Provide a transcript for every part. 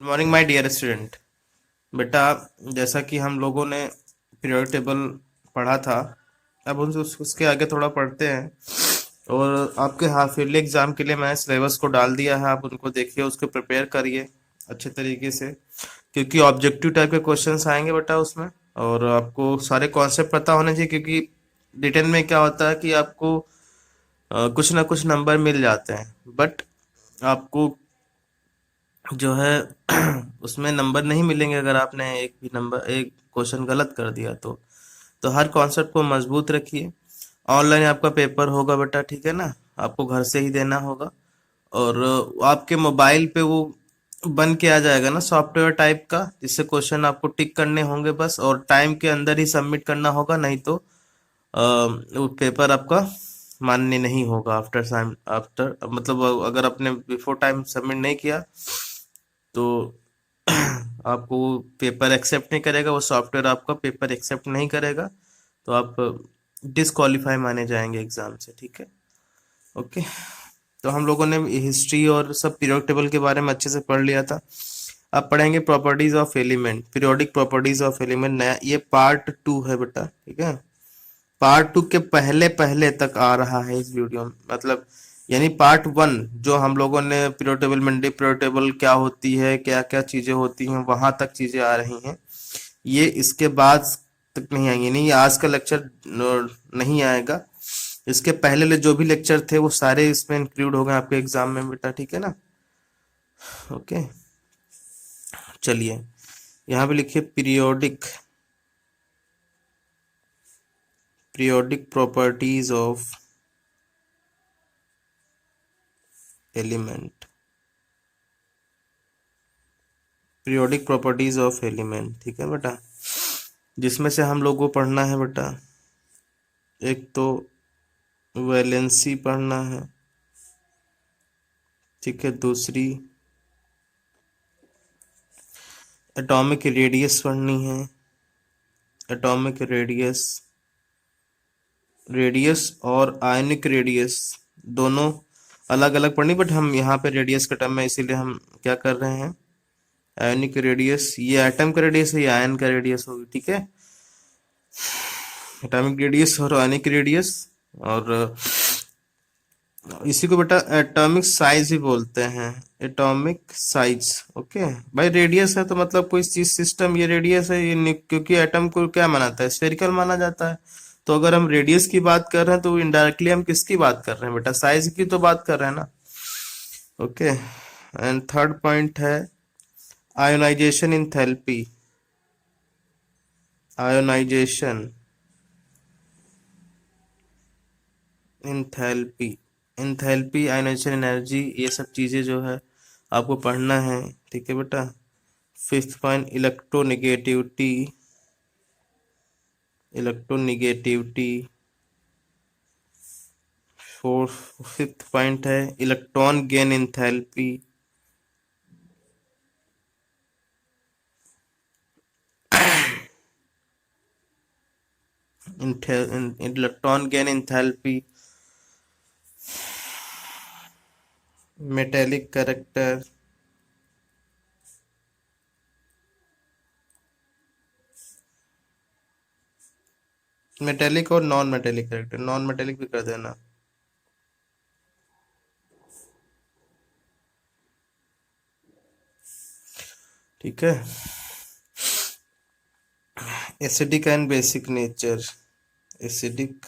Good morning my dear student. बेटा, जैसा कि हम लोगों ने पीरियोडिक टेबल पढ़ा था, अब उसके आगे थोड़ा पढ़ते हैं। और आपके हाफ ईयरली एग्जाम के लिए मैं सिलेबस को डाल दिया है, आप उनको देखिए, उसको प्रिपेयर करिए अच्छे तरीके से, क्योंकि ऑब्जेक्टिव टाइप के क्वेश्चंस आएंगे बेटा उसमें। और आपको सारे कॉन्सेप्ट पता होने चाहिए, क्योंकि रिटर्न में क्या होता है कि आपको कुछ ना कुछ नंबर मिल जाते हैं, बट आपको जो है उसमें नंबर नहीं मिलेंगे अगर आपने एक क्वेश्चन गलत कर दिया तो हर कॉन्सेप्ट को मजबूत रखिए। ऑनलाइन आपका पेपर होगा बेटा, ठीक है ना, आपको घर से ही देना होगा। और आपके मोबाइल पे वो बन के आ जाएगा ना, सॉफ्टवेयर टाइप का, जिससे क्वेश्चन आपको टिक करने होंगे बस, और टाइम के अंदर ही सबमिट करना होगा, नहीं तो वो पेपर आपका मान्य नहीं होगा। आफ्टर मतलब अगर आपने बिफोर टाइम सबमिट नहीं किया तो आपको वो पेपर एक्सेप्ट नहीं करेगा, वो सॉफ्टवेयर आपका पेपर एक्सेप्ट नहीं करेगा, तो आप डिसक्वालीफाई माने जाएंगे एग्जाम से, ठीक है। ओके, तो हम लोगों ने हिस्ट्री और सब पीरियोडिक टेबल के बारे में अच्छे से पढ़ लिया था। अब पढ़ेंगे properties of element, periodic properties of element, नया ये पार्ट 2 है बेटा, ठीक है। पार्ट 2 के पहले पहले तक आ रहा है इस वीडियो में, मतलब यानी पार्ट 1 जो हम लोगों ने periodic table, Monday periodic table क्या होती है, क्या क्या चीजें होती हैं, वहां तक चीजें आ रही हैं। ये इसके बाद तक नहीं आएंगे, नहीं आज का लेक्चर नहीं आएगा। इसके पहले जो भी लेक्चर थे वो सारे इसमें इंक्लूड हो गए आपके एग्जाम में बेटा, ठीक है ना। ओके, चलिए यहाँ पे लिखिए periodic, periodic properties of element, periodic properties of element, ठीक है बेटा। जिसमें से हम लोग को पढ़ना है बेटा, एक तो वैलेंसी पढ़ना है, ठीक है। दूसरी एटॉमिक रेडियस पढ़नी है, एटॉमिक रेडियस, रेडियस और आयनिक रेडियस दोनों अलग अलग पढ़नी, बट हम यहाँ पे रेडियस का टर्म में, इसीलिए हम क्या कर रहे हैं, आयनिक रेडियस, ये एटम का रेडियस है, ये आयन का रेडियस होगी, ठीक है। एटॉमिक रेडियस और आयनिक रेडियस, और इसी को बेटा एटॉमिक साइज भी बोलते हैं, एटॉमिक साइज। ओके भाई, रेडियस है तो मतलब कोई चीज सिस्टम, ये रेडियस है, क्योंकि एटम को क्या माना जाता है, स्फेरिकल माना जाता है। तो अगर हम रेडियस की बात कर रहे हैं तो इनडायरेक्टली हम किसकी बात कर रहे हैं बेटा, साइज की तो बात कर रहे हैं ना। ओके, एंड थर्ड पॉइंट है ionisation enthalpy, ionisation enthalpy, enthalpy, ionisation energy, ये सब चीजें जो है आपको पढ़ना है, ठीक है बेटा। Fifth point electronegativity, electronegativity. Fourth fifth point है electron gain enthalpy, electron gain enthalpy, metallic character, metallic और non metallic character, non metallic भी कर देना। ठीक है, acidic and basic nature, acidic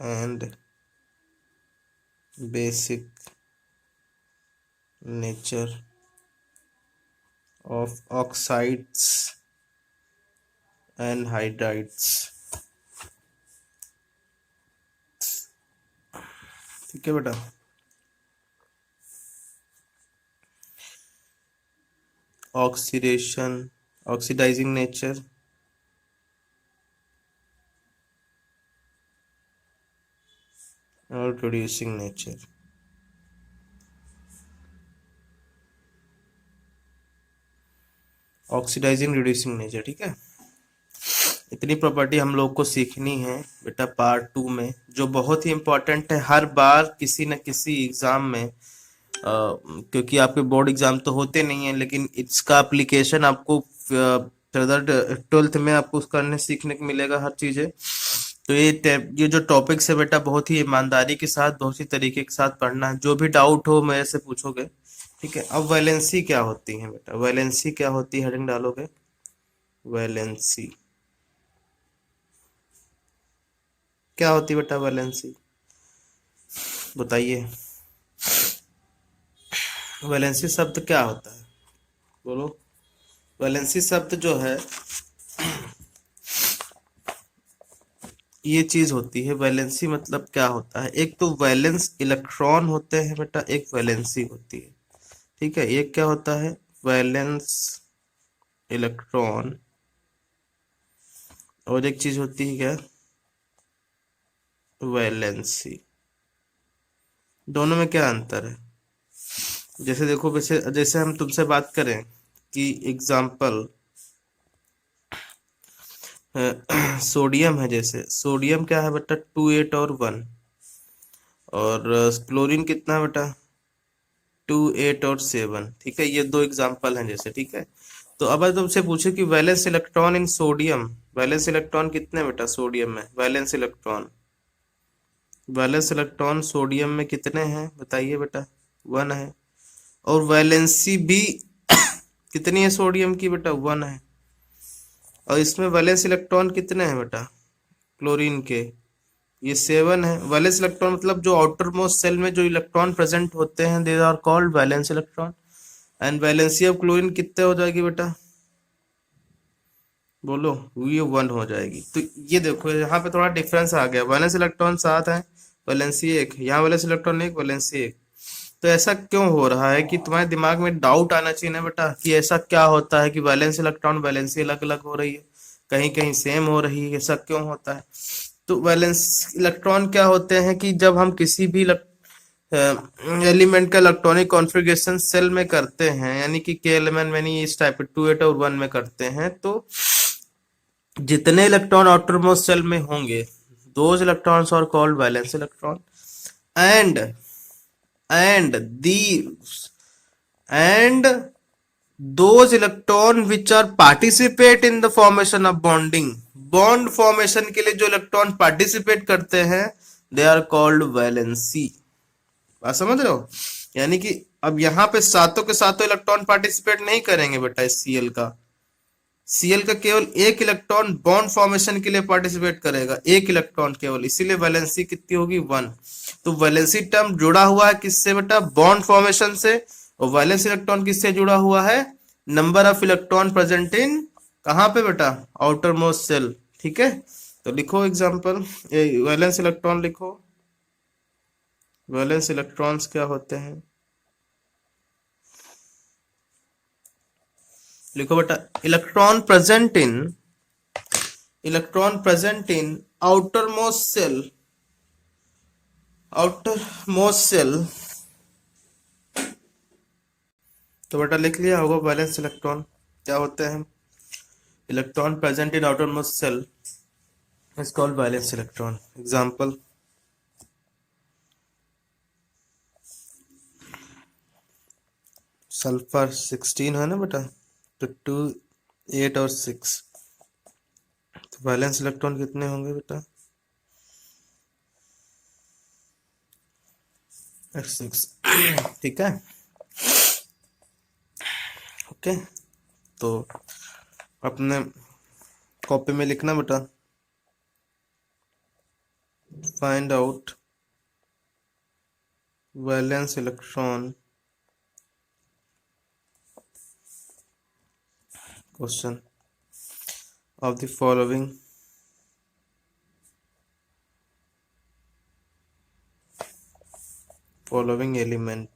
and basic nature of oxides and hydrides, ठीक है बेटा। ऑक्सीडेशन, ऑक्सीडाइजिंग नेचर, और reducing nature. Oxidising reducing nature, ठीक है। इतनी प्रॉपर्टी हम लोग को सीखनी है बेटा पार्ट 2 में, जो बहुत ही इंपॉर्टेंट है। हर बार किसी न किसी एग्जाम में क्योंकि आपके बोर्ड एग्जाम तो होते नहीं है, लेकिन इसका एप्लीकेशन आपको फर्दर 12th में आपको उसका करने सीखने को मिलेगा हर चीजें। तो ये जो टॉपिक्स है बेटा, बहुत ही ईमानदारी के साथ, बहुत ही तरीके के साथ पढ़ना है। जो भी डाउट हो मेरे से पूछोगे, ठीक है। अब वैलेंसी क्या होती है बेटा, वैलेंसी क्या होती है, हेडिंग डालोगे वैलेंसी। क्या होती है बेटा वैलेंसी, बताइए। वैलेंसी शब्द क्या होता है, बोलो। वैलेंसी शब्द जो है, ये चीज होती है। वैलेंसी मतलब क्या होता है, एक तो वैलेंस इलेक्ट्रॉन होते हैं बेटा, एक वैलेंसी होती है, ठीक है। एक क्या होता है, वैलेंस इलेक्ट्रॉन, और एक चीज होती है क्या, वैलेंसी। दोनों में क्या अंतर है, जैसे देखो, वैसे जैसे हम तुमसे बात करें कि एग्जाम्पल सोडियम है, जैसे सोडियम क्या है बेटा, 2 8 और 1, और क्लोरीन कितना है बेटा, 2 8 और 7, ठीक है। ये दो एग्जाम्पल हैं जैसे, ठीक है। तो अब अगर तुमसे पूछे कि वैलेंस इलेक्ट्रॉन इन सोडियम, वैलेंस इलेक्ट्रॉन कितने बेटा सोडियम में, वैलेंस इलेक्ट्रॉन सोडियम में कितने हैं बताइए बेटा, 1 है। और वैलेंसी भी कितनी है सोडियम की बेटा, 1 है। और इसमें वैलेंस इलेक्ट्रॉन कितने हैं बेटा क्लोरीन के, ये 7 है। वैलेंस इलेक्ट्रॉन मतलब जो आउटर मोस्ट सेल में जो इलेक्ट्रॉन प्रेजेंट होते हैं, they are called valence electron. And valency of chlorine कितने हो जाएगी बेटा, बोलो, ये 1 हो जाएगी। तो ये देखो यहाँ पे थोड़ा डिफरेंस आ गया, वैलेंस इलेक्ट्रॉन 7 है, वैलेंसी 1, यहाँ वैलेंस इलेक्ट्रॉन 1, वैलेंसी 1। तो ऐसा क्यों हो रहा है, कि तुम्हारे दिमाग में डाउट आना चाहिए ना बेटा, कि ऐसा क्या होता है कि वैलेंस इलेक्ट्रॉन वैलेंसी अलग अलग हो रही है, कहीं कहीं सेम हो रही है, ऐसा क्यों होता है। तो वैलेंस इलेक्ट्रॉन क्या होते हैं, कि जब हम किसी भी एलिमेंट का इलेक्ट्रॉनिक कॉन्फ़िगरेशन सेल में करते हैं, यानी कि के एलिमेंट में नहीं, इस टाइप 2 8 और 1 में करते हैं, तो जितने इलेक्ट्रॉन आउटर मोस्ट सेल में होंगे, those electrons are called valence electron. And and the and those electron which are participate in the formation of bonding, bond formation के लिए जो इलेक्ट्रॉन पार्टिसिपेट करते हैं, दे आर कॉल्ड वैलेंसी। बात समझ रहे हो, यानी कि अब यहाँ पे सातों के सातों इलेक्ट्रॉन पार्टिसिपेट नहीं करेंगे बेटा, इस सीएल का केवल एक इलेक्ट्रॉन बॉन्ड फॉर्मेशन के लिए पार्टिसिपेट करेगा, एक इलेक्ट्रॉन केवल, इसीलिए वैलेंसी कितनी होगी, 1। तो वैलेंसी टर्म जुड़ा हुआ है किससे बेटा, बॉन्ड फॉर्मेशन से। और वैलेंस इलेक्ट्रॉन किससे जुड़ा हुआ है, नंबर ऑफ इलेक्ट्रॉन प्रेजेंट इन, कहाँ पे बेटा, आउटर मोस्ट सेल, ठीक है। तो लिखो एग्जांपल, वैलेंस इलेक्ट्रॉन लिखो, वैलेंस इलेक्ट्रॉन्स क्या होते हैं, लिखो बेटा, electron present in outermost shell. तो बेटा लिख लिया होगा, वैलेंस इलेक्ट्रॉन क्या होते हैं, electron present in outermost shell is called valence electron. Example, sulphur 16 है ना बेटा, तो 2 8 और 6, तो वैलेंस इलेक्ट्रॉन कितने होंगे बेटा, 6, ठीक है। ओके, तो अपने कॉपी में लिखना बेटा, find out valence electron, question of the following element,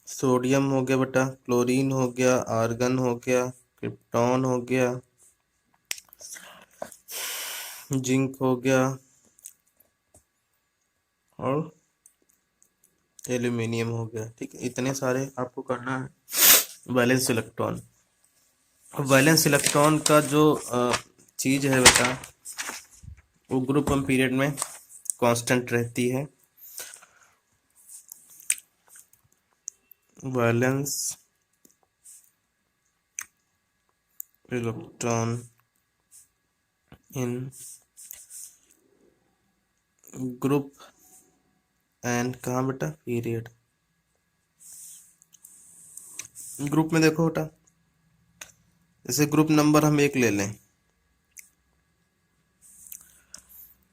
sodium हो गया बेटा, क्लोरीन हो गया, आर्गन हो गया, क्रिप्टॉन हो गया, जिंक हो गया, और एल्यूमिनियम हो गया, ठीक है। इतने सारे आपको करना है वैलेंस इलेक्ट्रॉन। वैलेंस इलेक्ट्रॉन का जो चीज है बेटा, वो ग्रुप 1 पीरियड में कांस्टेंट रहती है। Valence electron in group and कहाँ बेटा, पीरियड। ग्रुप में देखो बेटा, जैसे ग्रुप नंबर हम 1 ले लें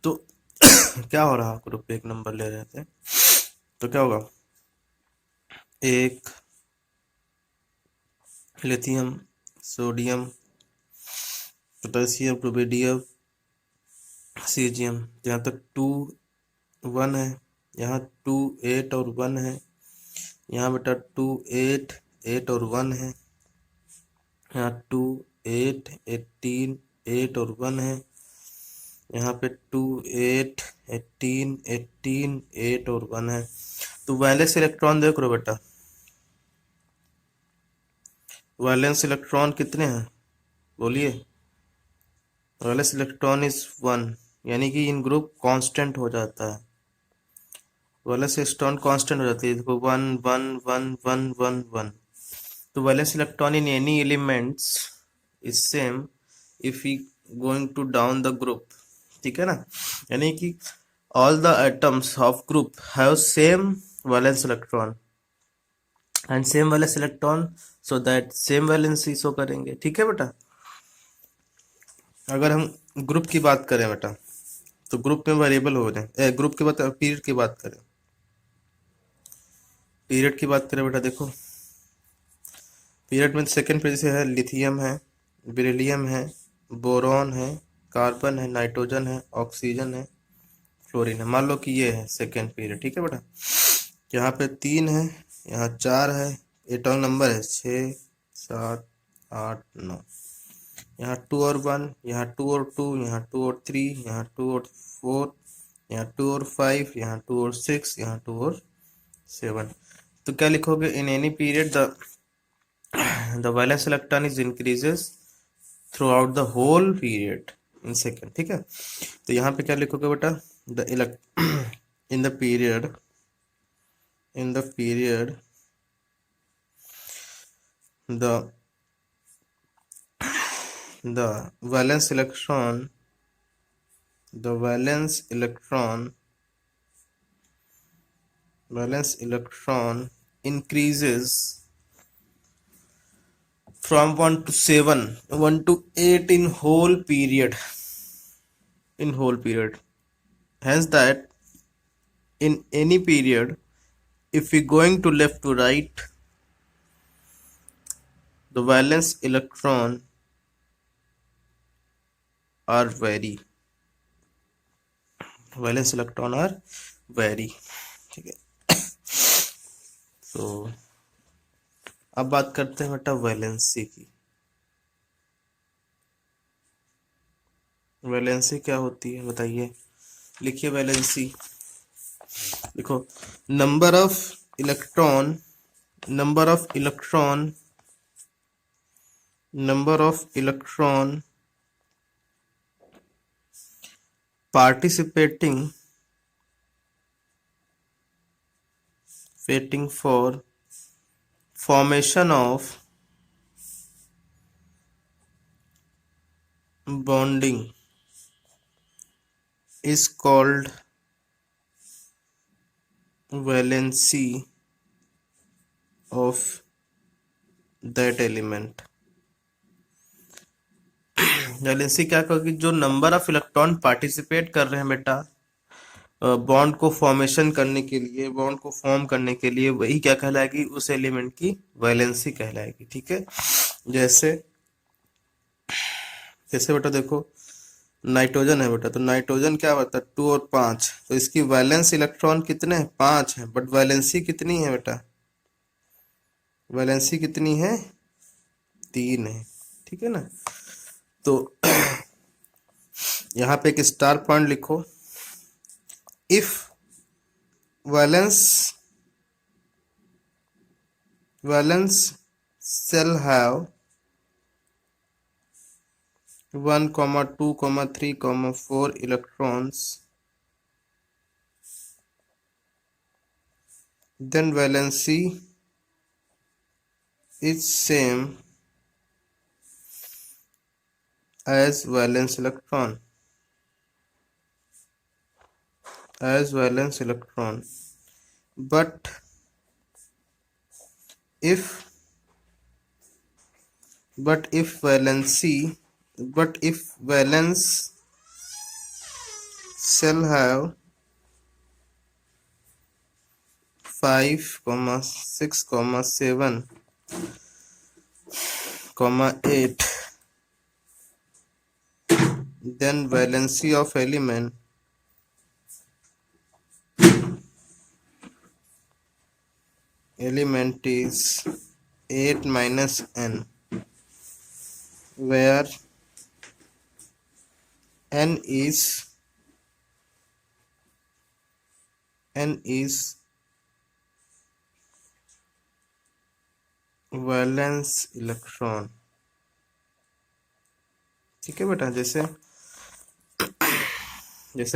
तो क्या हो रहा, ग्रुप 1 नंबर ले रहे थे तो क्या होगा, 1 lithium, sodium, potassium, rubidium, caesium. यहाँ तक 2 1 है, यहाँ 2 8 और 1 है, यहाँ बेटा 2 8 8 और 1 है, यहाँ 2 8 18 8 और 1 है, यहाँ पे 2 8 18 18 8 और 1 है। तो वैलेंस इलेक्ट्रॉन देख लो बेटा, वैलेंस इलेक्ट्रॉन कितने हैं बोलिए। वैलेंस इलेक्ट्रॉन इज 1, यानी कि इन ग्रुप कांस्टेंट हो जाता है। वैलेंस इलेक्ट्रॉन कांस्टेंट हो जाती है, देखो 1 1 1 1 1 1। तो valence electron in any elements is same if we going to down the group, ठीक है ना। यानी कि all the atoms of group have same valence electron and same valence electron, so that same valency show करेंगे, ठीक है बेटा। अगर हम ग्रुप की बात करें बेटा, तो ग्रुप में वेरिएबल हो जाए, ग्रुप की बात, पीरियड की बात करें, पीरियड की बात करें बेटा, देखो पीरियड में सेकंड पेज से है, लिथियम है, बेरिलियम है, बोरॉन है, कार्बन है, नाइट्रोजन है, ऑक्सीजन है, फ्लोरीन है। मान लो कि ये है सेकंड पीरियड, ठीक है बेटा। यहाँ पे 3 है, यहाँ 4 है, एटॉमिक नंबर है 6 7 8 9, यहाँ 2 और 1, यहाँ 2 और 2, यहाँ 2 और 3, यहाँ 2 और 4, यहाँ 2 और 5, यहाँ 2 और 6, यहाँ 2 और 7। तो क्या लिखोगे, in any period the valence electron is increases throughout the whole period in second, ठीक है। तो यहाँ पे क्या लिखोगे बेटा, the in the period the the valence electron valence electron increases from 1 to 7, 1 to 8 in whole period, hence that in any period, if we going to left to right, the valence electron are vary, ठीक है। तो अब बात करते हैं बेटा valency की। Valency क्या होती है बताइए, लिखिए वैलेंसी, लिखो number of electron participating for formation of bonding is called valency of that element। Valency क्या कहोगे, जो नंबर ऑफ इलेक्ट्रॉन पार्टिसिपेट कर रहे हैं बेटा बॉन्ड को फॉर्मेशन करने के लिए, बॉन्ड को फॉर्म करने के लिए, वही क्या कहलाएगी, उस एलिमेंट की वैलेंसी कहलाएगी, ठीक है। जैसे जैसे बेटा देखो नाइट्रोजन है बेटा, तो नाइट्रोजन क्या होता है 2 और 5, तो इसकी वैलेंस इलेक्ट्रॉन कितने हैं, 5 हैं, बट वैलेंसी कितनी है बेटा, वैलेंसी कितनी है, 3 है, ठीक है ना। तो यहाँ पे एक स्टार पॉइंट लिखो, if valence cell have 1, 2, 3, 4 electrons then valency is same as valence electron, but if valency but if valence shall have 5, 6, 7, 8, then valency of element is 8 minus n, where n is valence electron. ठीक है बेटा, जैसे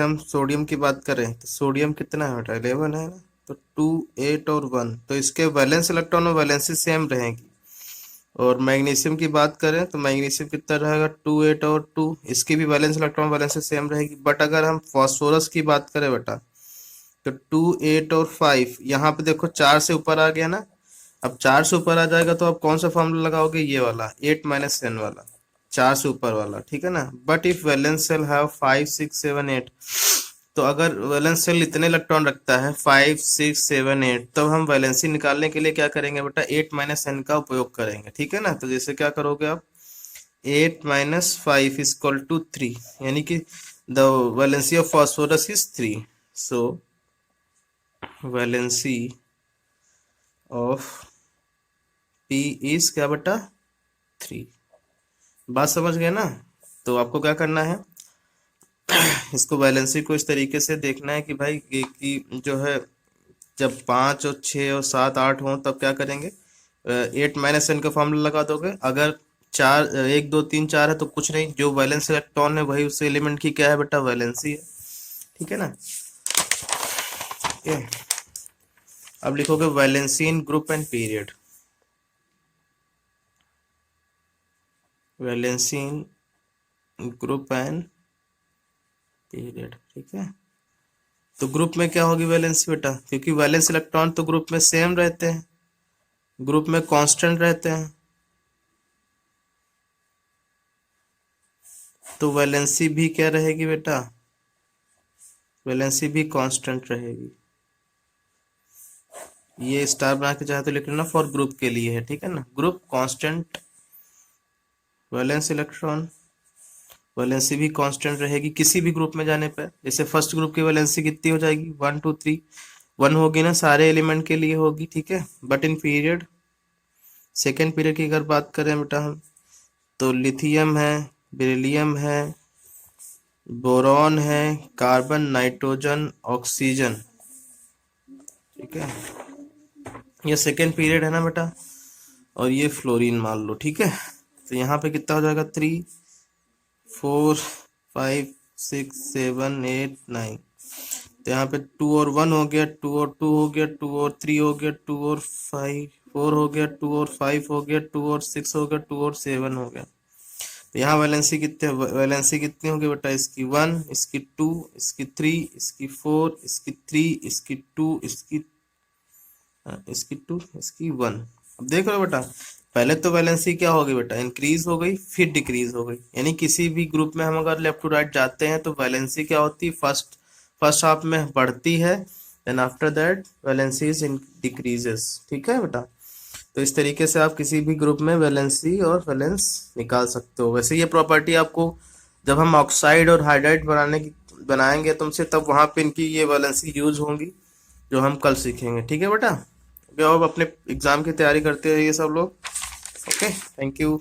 हम sodium की बात करें तो sodium कितना है बेटा, 11 है ना, तो 2, 8 और 1, तो इसके वैलेंस इलेक्ट्रॉन और वैलेंसी सेम रहेगी। और मैग्नीशियम की बात करें तो मैग्नीशियम कितना रहेगा, 2, 8 और 2, इसकी भी वैलेंस इलेक्ट्रॉन वैलेंसी सेम रहेगी। बट अगर हम फास्फोरस की बात करें बेटा तो 2, 8 और 5, यहाँ पे देखो 4 से ऊपर आ गया ना, अब 4 से ऊपर आ जाएगा तो आप कौन सा फॉर्मूला लगाओगे, ये वाला 8 माइनस n वाला, 4 से ऊपर वाला, ठीक है ना। But if valence shell have 5, 6, 7, 8, तो अगर वैलेंस सेल इतने इलेक्ट्रॉन रखता है 5, 6, 7, 8, तब हम वैलेंसी निकालने के लिए क्या करेंगे बेटा, 8 माइनस n का उपयोग करेंगे। ठीक है ना, तो जैसे क्या करोगे आप, 8 माइनस 5 इज इक्वल टू 3, यानी कि the valency of phosphorus is 3। So valency of P is क्या बेटा, 3। बात समझ गए ना। तो आपको क्या करना है, इसको वैलेंसी को इस तरीके से देखना है कि भाई कि जो है जब 5 और 6 और 7, 8 हो तब क्या करेंगे, 8 माइनस n का फॉर्मूला लगा दोगे। अगर 4, 1, 2, 3, 4 है तो कुछ नहीं, जो वैलेंस इलेक्ट्रॉन है वही उस एलिमेंट की क्या है बेटा, वैलेंसी है। ठीक है ना। अब लिखोगे valency in group and period, valency in group and period. ठीक है, तो ग्रुप में क्या होगी वैलेंसी बेटा, क्योंकि वैलेंस इलेक्ट्रॉन तो ग्रुप में सेम रहते हैं, ग्रुप में कांस्टेंट रहते हैं, तो वैलेंसी भी क्या रहेगी बेटा, वैलेंसी भी कांस्टेंट रहेगी। ये स्टार बना के चाहे तो लिख लेना, फॉर ग्रुप के लिए है। ठीक है ना, group constant valence electron, valency भी कांस्टेंट रहेगी किसी भी ग्रुप में जाने पर। जैसे फर्स्ट ग्रुप की वैलेंसी कितनी हो जाएगी, 1, 2, 3, 1 होगी ना, सारे एलिमेंट के लिए होगी। ठीक है, but in period, second period की अगर बात करें बेटा हम, तो लिथियम है, बेरिलियम है, बोरॉन है, कार्बन, नाइट्रोजन, ऑक्सीजन। ठीक है, ये सेकेंड पीरियड है ना बेटा, और ये फ्लोरीन मान लो। ठीक है, तो यहाँ पे कितना हो जाएगा, 3, 4, 5, 6, 7, 8, 9, तो यहाँ पे 2 और 1 हो गया, 2 और 2 हो गया, 2 और 3 हो गया, 2 और 5, 4 हो गया, 2 और 5 हो गया, 2 और 6 हो गया, 2 और 7 हो गया। तो यहाँ वैलेंसी कितनी होगी बेटा, इसकी 1, इसकी 2, इसकी 3, इसकी 4, इसकी 3, इसकी 2, इसकी 2, इसकी 1। अब देख लो बेटा, पहले तो वैलेंसी क्या होगी बेटा, इंक्रीज हो गई फिर डिक्रीज हो गई, यानी किसी भी ग्रुप में हम अगर लेफ्ट टू राइट जाते हैं तो वैलेंसी क्या होती है, फर्स्ट हाफ में बढ़ती है, then after that valency is decreases. ठीक है बेटा, तो इस तरीके से आप किसी भी ग्रुप में वैलेंसी और वैलेंस निकाल सकते हो। वैसे ये प्रॉपर्टी आपको जब हम ऑक्साइड और हाइड्राइड बनाएंगे तुमसे, तब वहां पे इनकी ये वैलेंसी यूज होंगी, जो हम कल सीखेंगे। ठीक है बेटा, अब अपने एग्जाम की तैयारी करते रहिए सब लोग। Okay, thank you.